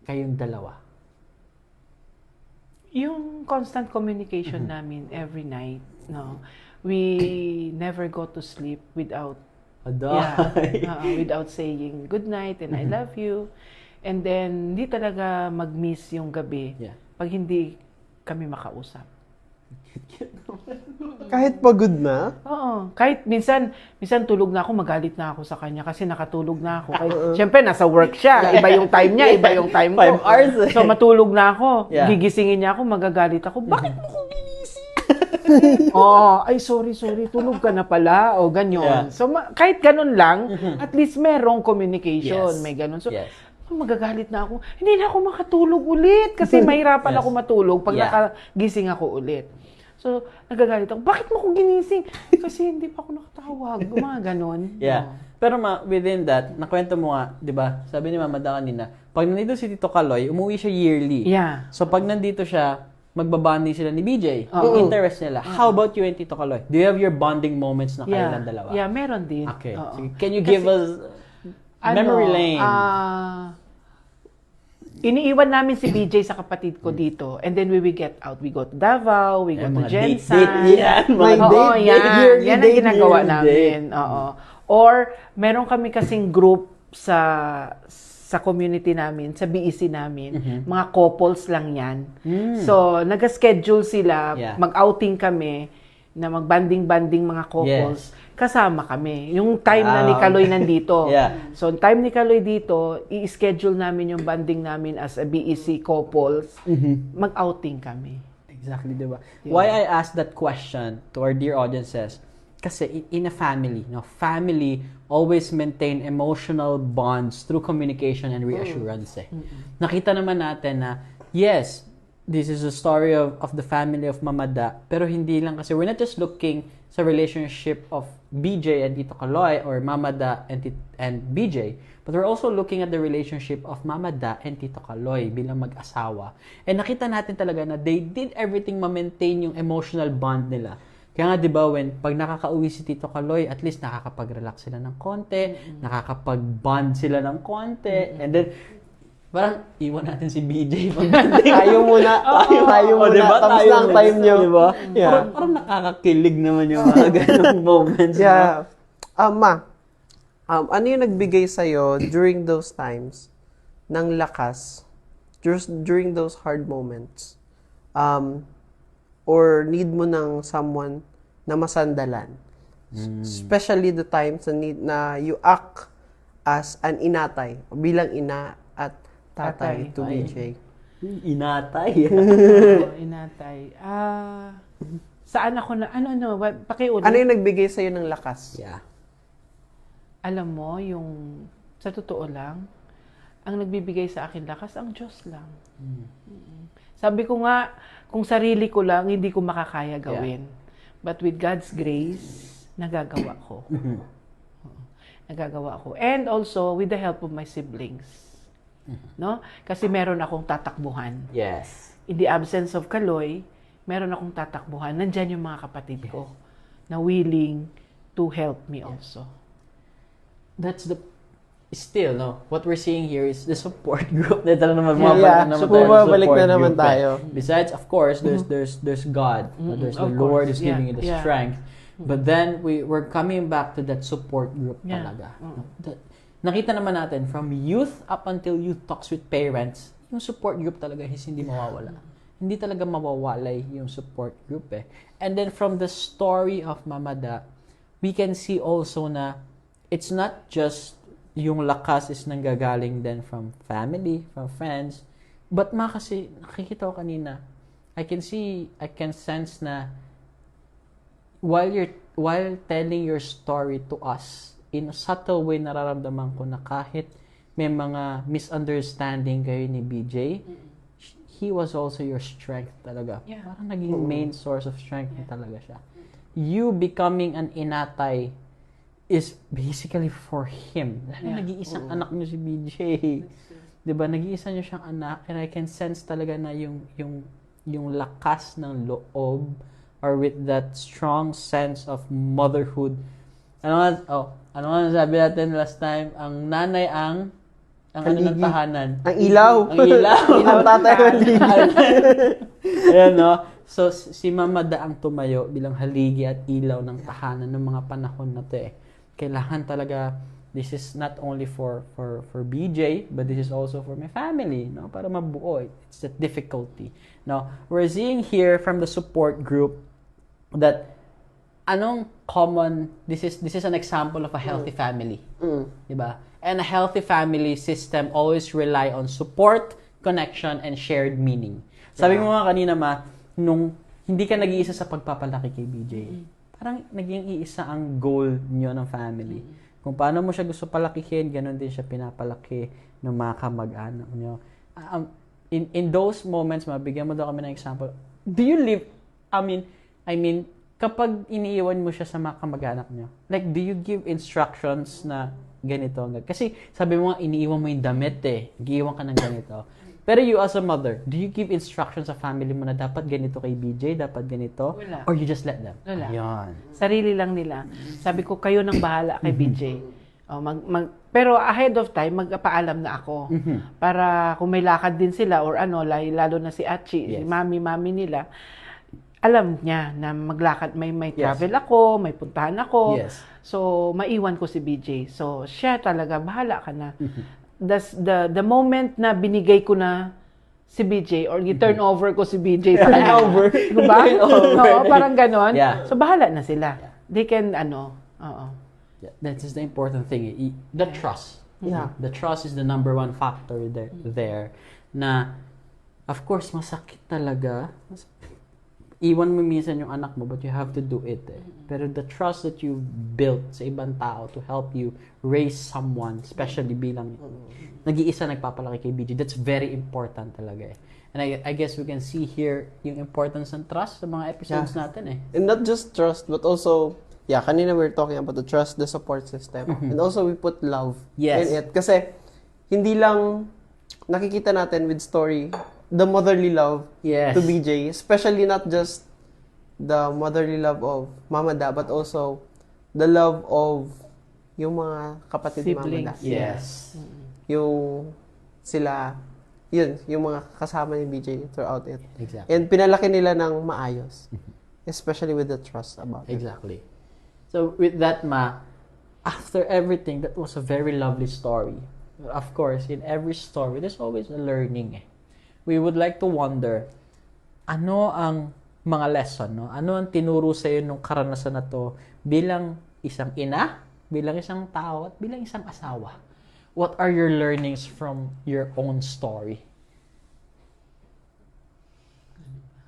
Kayong dalawa. Yung constant communication namin every night, no. We never go to sleep without without saying good night and I love you. And then hindi talaga mag-miss yung gabi pag hindi kami makausap. Kahit pagod na? Oo. Kahit minsan tulog na ako, magalit na ako sa kanya kasi nakatulog na ako. Siyempre, nasa work siya. Iba yung time niya, iba yung time ko. 5 hours eh. So, matulog na ako. Yeah. Gigisingin niya ako, magagalit ako. Bakit mo ko ginising? Ay, sorry, tulog ka na pala. O, ganyan. Yeah. So, kahit ganun lang, at least merong communication. Yes. May ganun. So, Yes. magagalit na ako. Hindi na ako makatulog ulit kasi mahirapan ako matulog pag Yeah. nakagising ako ulit. So, nagagalit ako. Bakit mo ko ginising? Kasi hindi pa ako nakatawag. Mga ganon. Yeah. Pero within that, nakwento mo nga, di ba? Sabi ni Mama Da kanina, pag nandito si Tito Kaloy, umuwi siya yearly. Yeah. So pag nandito siya, magbabanding sila ni BJ. Oo. Yung interest nila. How about you and Tito Kaloy? Do you have your bonding moments na kayo lang dalawa? Yeah, meron din. Okay. Oo. Sige. Can you give us memory lane? Iniiwan namin si BJ sa kapatid ko dito. And then we will get out. We go to Davao, we go to Jensan. Yan. May Oo, date, yan. yearly Yan ang date, ginagawa yearly namin. Oo. Or, meron kami kasing group sa community namin, sa BEC namin. Mga couples lang yan. So, nag-schedule sila, Yeah. mag-outing kami, na mag-banding-banding mga couples. Kasama kami. Yung time na ni Kaloy nandito. Yeah. So, time ni Kaloy dito, i-schedule namin yung banding namin as a BEC couples. Mag-outing kami. Exactly, di ba? Why I asked that question to our dear audiences, kasi in a family, family always maintain emotional bonds through communication and reassurance. Nakita naman natin na, yes, this is a story of the family of Mama Da. Pero hindi lang kasi, we're not just looking sa relationship of BJ and Tito Kaloy or Mama Da and BJ, but we're also looking at the relationship of Mama Da and Tito Kaloy bilang mag-asawa. And nakita natin talaga na they did everything ma-maintain yung emotional bond nila. Kaya nga, di ba, pag nakaka-uwi si Tito Kaloy, at least nakakapag-relax sila ng konti, nakakapag-bond sila ng konti, and then, parang, iwan natin si BJ. Tayo muna. Tayo muna. Diba? Tapos Tayo na ang time muna, nyo. Diba? Yeah. Parang nakakakilig naman yung mga ganong moments. Yeah. Ano yung nagbigay sa'yo during those times ng lakas, during those hard moments, or need mo ng someone na masandalan? Especially the times na you act as an inatay, bilang ina at tatay to BJ. Inatay. Oo, inatay. Saan ako na, pakiulit. Ano yung nagbigay sa'yo ng lakas? Yeah. Alam mo, sa totoo lang, ang nagbibigay sa akin lakas, ang Diyos lang. Sabi ko nga, kung sarili ko lang, hindi ko makakaya gawin. But with God's grace, nagagawa ko. Nagagawa ko. And also, with the help of my siblings. No? Kasi meron akong tatakbuhan. Yes. In the absence of Kaloy, meron akong tatakbuhan. Nandyan yung mga kapatid ko na willing to help me also. That's still, no? What we're seeing here is the support group. Dito na naman, So, bumabalik na naman tayo. Besides, of course, there's God. There's the Of Lord course. who's giving you the Yeah. strength. But then, we're coming back to that support group talaga. Nakita naman natin, from youth up until youth talks with parents, yung support group talaga is hindi mawawala. Hindi talaga mawawalay yung support group eh. And then from the story of Mama Da, we can see also na it's not just yung lakas is nanggagaling din from family, from friends, but kasi nakikita ko kanina, I can sense na while telling your story to us, in a subtle way, nararamdaman ko na kahit may mga misunderstanding kayo ni BJ, he was also your strength talaga. Yeah. Parang naging main source of strength mo talaga siya. You becoming an inatay is basically for him. Dahil nag-iisang anak niyo si BJ. Diba? Nag-iisa niyo siyang anak, and I can sense talaga na yung lakas ng loob, or with that strong sense of motherhood. Ano nga sabi natin last time? Ang nanay ang ng tahanan. Ang ilaw. Ang ilaw. Ang tatay ang haligi. Ayan, no? So, si Mama Da ang tumayo bilang haligi at ilaw ng tahanan ng mga panahon na to eh. Kailangan talaga, this is not only for BJ, but this is also for my family, no? Para mabuo. It's that difficulty. No? We're seeing here from the support group that this is an example of a healthy family. Diba? And a healthy family system always rely on support, connection, and shared meaning. Sabi mo nga kanina, nung hindi ka nag-iisa sa pagpapalaki kay BJ, parang naging iisa ang goal niyo ng family. Kung paano mo siya gusto palakihin, ganun din siya pinapalaki ng mga kamag-anak niyo. In those moments, mabigyan mo daw kami ng example. Do you live, I mean, kapag iniiwan mo siya sa mga kamag-anak niyo, like, do you give instructions na ganito? Kasi sabi mo nga, iniiwan mo yung damit eh. Nag-iiwan ka ng ganito. Pero you as a mother, do you give instructions sa family mo na dapat ganito kay BJ, dapat ganito? Wala. Or you just let them? Wala. Ayun. Sarili lang nila. Sabi ko, kayo nang bahala kay BJ. Pero ahead of time, magpaalam na ako. Para kung may lakad din sila or lalo na si Achi, si mami nila, alam niya na maglakad, may travel ako, may puntahan ako. Yes. So, maiwan ko si BJ. So, siya talaga, bahala ka na. The moment na binigay ko na si BJ or i-turn over ko si BJ sa kanya. Diba? No, parang ganon. Yeah. So, bahala na sila. They can, Yeah, that is the important thing. The trust. Yeah. The trust is the number one factor there. Na, of course, masakit talaga. iwan mo minsan yung anak mo, but you have to do it eh. Pero the trust that you've built sa ibang tao to help you raise someone, especially bilang nag-iisa nagpapalaki kay BJ, that's very important talaga eh. And I guess we can see here yung importance ng trust sa mga episodes natin eh. And not just trust, but also, kanina we were talking about the trust, the support system. And also, we put love Yes. in it. Kasi, hindi lang nakikita natin with story, the motherly love Yes. to BJ. Especially not just the motherly love of Mama Da, but also the love of yung mga kapatid ni Mama Da. Siblings. Yes. Yung sila, yung mga kasama ni BJ throughout it. Exactly. And pinalaki nila ng maayos. Especially with the trust about it. Exactly. So with that, Ma, after everything, that was a very lovely story. Of course, in every story, there's always a learning eh. We would like to wonder, ano ang mga lesson, no? Ano ang tinuro sa iyo nung karanasan na to bilang isang ina, bilang isang tao, at bilang isang asawa? What are your learnings from your own story?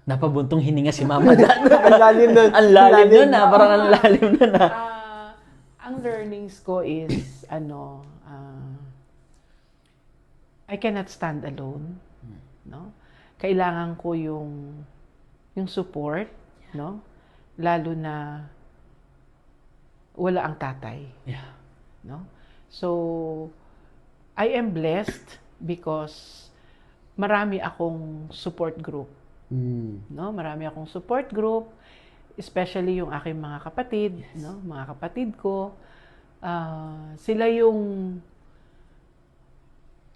Napabuntong hininga si Mama Dan. Ang lalim nun. Ang lalim nun na, parang ang lalim nun na. Ang learnings ko is, I cannot stand alone. No? Kailangan ko yung support, no? Lalo na wala ang tatay. Yeah. No? So, I am blessed because marami akong support group. No? Marami akong support group, especially yung aking mga kapatid, no? Mga kapatid ko. Sila yung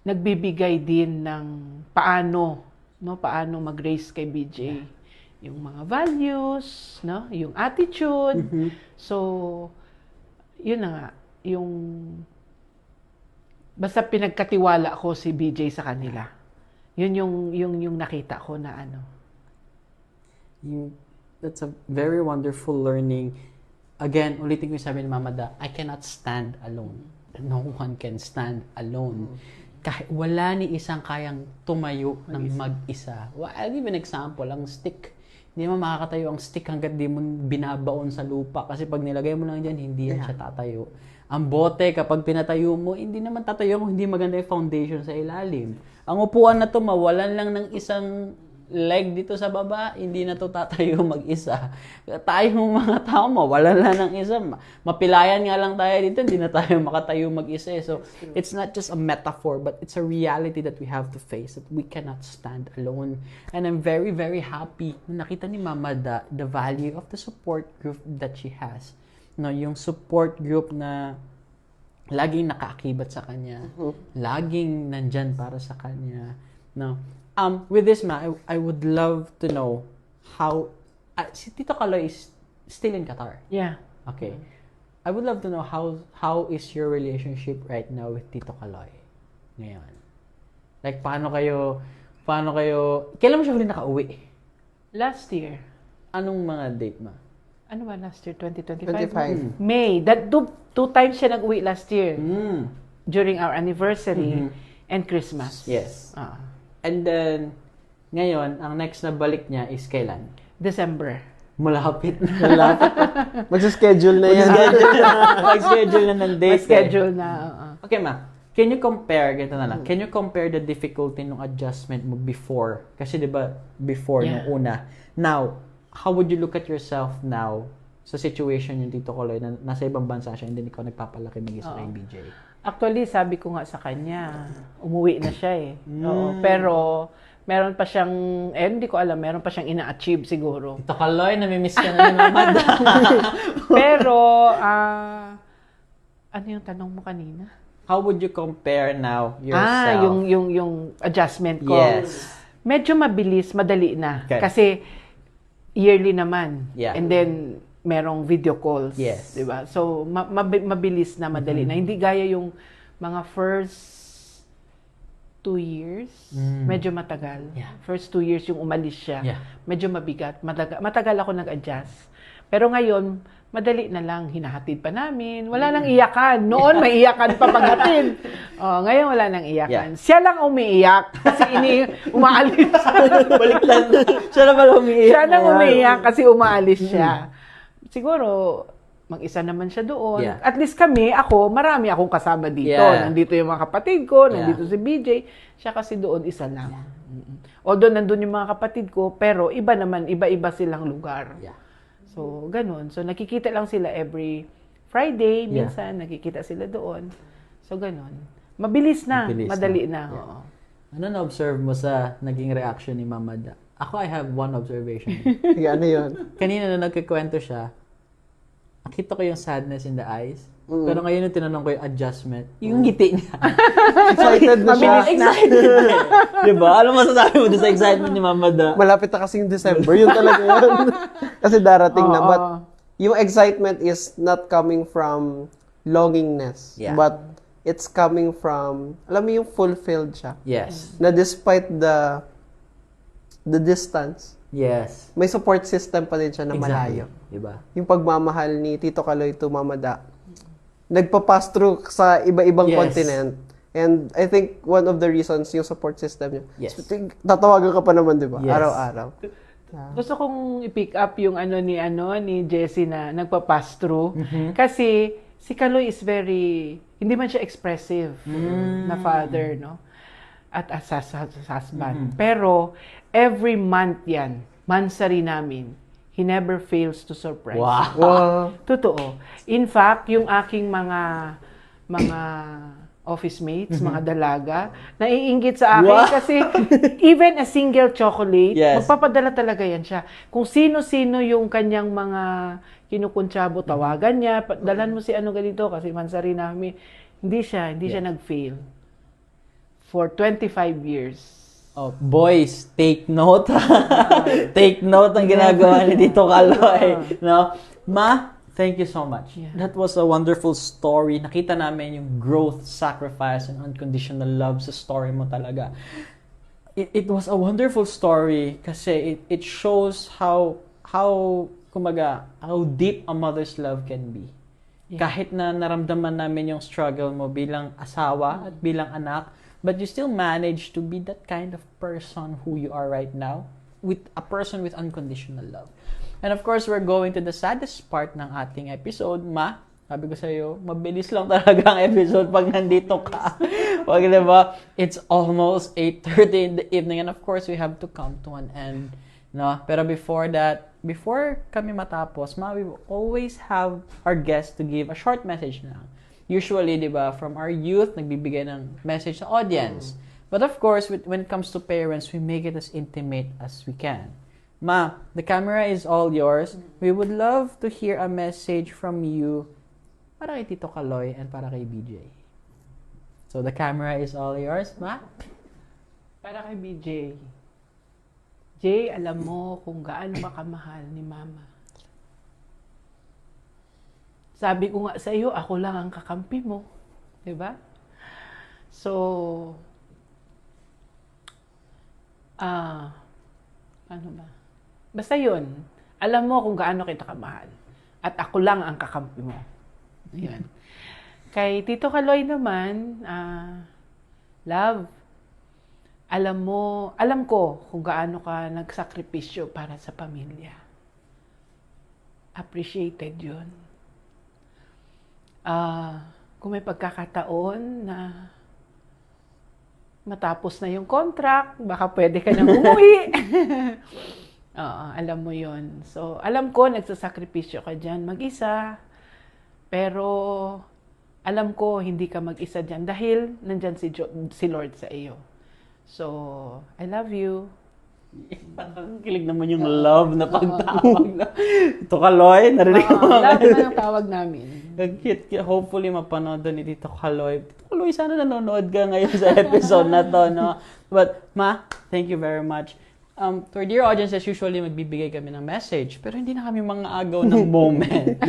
nagbibigay din ng paano mag-raise kay BJ. Yung mga values, no? Yung attitude. So, yun na nga, yung basta pinagkatiwala ko si BJ sa kanila. Yun yung nakita ko na That's a very wonderful learning. Again, ulitin ko yung sabi ni Mama Da, I cannot stand alone. No one can stand alone. Kahit wala ni isang kayang tumayo ng mag-isa. Well, I'll give an example. Ang stick, hindi mo makakatayo ang stick hanggat di mo binabaon sa lupa. Kasi pag nilagay mo lang dyan, hindi yan siya tatayo. Ang bote, kapag pinatayo mo, hindi naman tatayo kung hindi maganda yung foundation sa ilalim. Ang upuan na to, mawalan lang ng isang leg dito sa baba, hindi na to tatayo mag-isa. Tayong mga tao, mawalan lang ng isa. Mapilayan nga lang tayo dito, hindi na tayo makatayo mag-isa. So, it's not just a metaphor, but it's a reality that we have to face, that we cannot stand alone. And I'm very, very happy na nakita ni Mama Da the value of the support group that she has. No, yung support group na laging nakaakibat sa kanya, laging nandyan para sa kanya. No. With this, Ma, I would love to know how si Tito Kaloy is still in Qatar. Yeah. Okay. I would love to know how is your relationship right now with Tito Kaloy ngayon? Like paano kayo kailan mo siya huli nakauwi? Last year. Anong mga date, Ma? Ano ba last year? 2025? 25. May. That two times siya nag-uwi last year. During our anniversary and Christmas. Yes. Ah. And then, ngayon, ang next na balik niya is kailan? December. Malapit na. Magsa-schedule na yan. Mag-schedule na ng date. May schedule na. Okay, Ma. Can you compare, ganito na lang, can you compare the difficulty ng adjustment mo before? Kasi di ba before, nung una. Now, how would you look at yourself now sa situation yung Tito Kaloy na nasa ibang bansa siya and then ikaw nagpapalaki mag-isa kay BJ? Actually, sabi ko nga sa kanya, umuwi na siya eh. Oo, pero meron pa siyang, hindi ko alam, meron pa siyang ina-achieve siguro. Tito Kaloy, namimiss ka na ni Mama Da. Pero, ano yung tanong mo kanina? How would you compare now yourself? Yung adjustment ko. Yes. Medyo mabilis, madali na. Okay. Kasi yearly naman. Yeah. And then merong video calls, Yes. 'di ba? So mabilis na, madali na. Hindi gaya yung mga first 2 years, medyo matagal. Yeah. First 2 years yung umalis siya. Yeah. Medyo mabigat. Matagal ako nag-adjust. Pero ngayon, madali na lang, hinahatid pa namin. Wala nang iyakan. Noon may iyakan pa paghatid. Ngayon wala nang iyakan. Siya lang umiiyak kasi umaalis. Balik lang. Siya na pala umiiyak. Siya lang umiiyak kasi umaalis siya. Siguro, mag-isa naman siya doon. Yeah. At least marami akong kasama dito. Yeah. Nandito yung mga kapatid ko, nandito si BJ. Siya kasi doon, isa lang. Although nandun yung mga kapatid ko, pero iba-iba silang lugar. Yeah. So, ganun. So, nakikita lang sila every Friday. Minsan, nakikita sila doon. So, ganun. Mabilis na. Madali na. Yeah. Oo. Ano na-observe mo sa naging reaction ni Mama Da? Ako, I have one observation. Sige, ano yun? Kanina na nagkikwento siya, nakita ko yung sadness in the eyes. Pero ngayon yung tinanong ko yung adjustment, yung ngiti niya. Excited na siya. Excited. Diba? Ano masasabi mo doon sa excitement ni Mama Da? Malapit na kasing December. Yun talaga yun. Kasi darating na. But yung excitement is not coming from longingness. Yeah. But it's coming from, alam mo yung fulfilled siya. Yes. Na despite the distance, Yes. may support system pa din siya na malayo. Diba? Yung pagmamahal ni Tito Kaloy to Mama Da, nagpa-pass through sa iba-ibang Yes. continent. And I think one of the reasons yung support system niya. Yes. Tatawagan ka pa naman, di ba? Yes. Araw-araw. Gusto kong i-pick up yung ni Jessie na nagpa-pass through. Kasi si Kaloy is hindi man siya expressive na father, no? At as husband. Pero every month yan, mansari namin, he never fails to surprise. Wow. Wow. Totoo. In fact, yung aking mga office mates, mga dalaga, naiinggit sa akin Wow. kasi even a single chocolate, Yes. magpapadala talaga yan siya. Kung sino-sino yung kanyang mga kinukuntsabo, tawagan niya, dalan mo si ganito kasi mansari namin. Hindi siya nag-fail. For 25 years. Oh, boys, take note. Take note ng ginagawa ni Tito Kaloy. No? Ma, thank you so much. Yeah. That was a wonderful story. Nakita namin yung growth, sacrifice, and unconditional love sa story mo talaga. It was a wonderful story kasi it shows how deep a mother's love can be. Yeah. Kahit na naramdaman namin yung struggle mo bilang asawa at bilang anak, but you still manage to be that kind of person who you are right now, with a person with unconditional love. And of course, we're going to the saddest part ng ating episode. Ma, sabi ko sa'yo, mabilis lang talaga ang episode pag nandito ka. Wag, diba? It's almost 8:30 in the evening, and of course, we have to come to an end. No? Pero before kami matapos, Ma, we always have our guests to give a short message now. Usually, di ba, from our youth, nagbibigay ng message sa audience. But of course, when it comes to parents, we make it as intimate as we can. Ma, the camera is all yours. We would love to hear a message from you para kay Tito Kaloy and para kay BJ. So, the camera is all yours, Ma? Para kay BJ. Jay, alam mo kung gaano ka kamahal ni Mama. Sabi ko nga sa iyo, ako lang ang kakampi mo. 'Di ba? So, ano ba? Basta yun. Alam mo kung gaano kita kamahal. At ako lang ang kakampi mo. Ayun. Kay Tito Kaloy naman, love, alam ko kung gaano ka nagsakripisyo para sa pamilya. Appreciated yun. Kung may pagkakataon na matapos na yung contract, baka pwede ka nang umuwi. Alam mo yon. So, alam ko, nagsasakripisyo ka dyan mag-isa. Pero, alam ko, hindi ka mag-isa dyan dahil nandyan si Lord sa iyo. So, I love you. Parang kilig naman yung love na pagtawag. Tito Kaloy, narinig mo. Love naman ang tawag namin. Cute. Hopefully, mapanood ni Tito Kaloy. Tito Kaloy, sana nanonood ka ngayon sa episode na to, no? But, Ma, thank you very much. To our dear audiences, usually magbibigay kami ng message, pero hindi na kami mga agaw ng moment.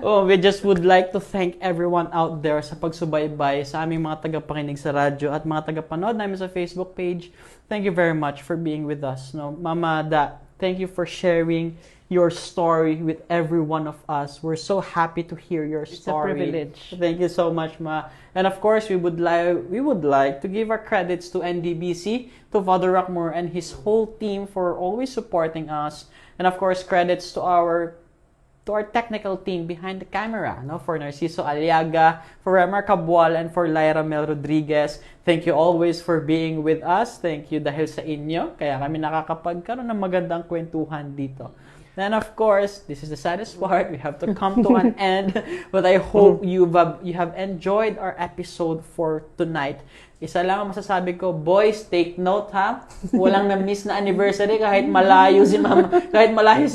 No? We just would like to thank everyone out there sa pagsubaybay sa aming mga tagapakinig sa radyo at mga tagapanood namin sa Facebook page. Thank you very much for being with us. No? Mama Da, Thank you for sharing your story with every one of us. We're so happy to hear your It's a story. privilege. Thank you so much, Ma. And of course, we would like to give our credits to NDBC, to Father Rockmore and his whole team for always supporting us. And of course, credits to our technical team behind the camera, no? For Narciso Aliaga, for Remar Cabual, and for Lyra Mel Rodriguez. Thank you always for being with us. Thank you dahil sa inyo. Kaya kami nakakapagkaroon ng magandang kwentuhan dito. Then of course, this is the saddest part. We have to come to an end. But I hope you have enjoyed our episode for tonight. Isa lang ang masasabi ko, boys, take note ha. Walang na-miss na anniversary kahit malayo si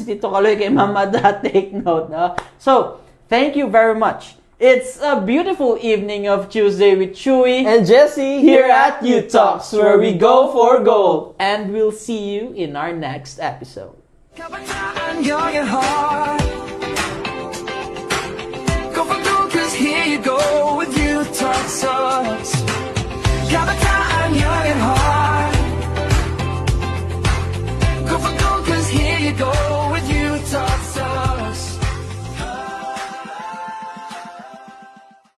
Tito Kaloy kay Mama Da, take note. No? So, thank you very much. It's a beautiful evening of Tuesday with Chewy And Jesse here at U Talks, where we go for gold. And we'll see you in our next episode. Kabataan, young at heart. Go for gold, 'cause here you go with you talk us. Kabataan, young at heart.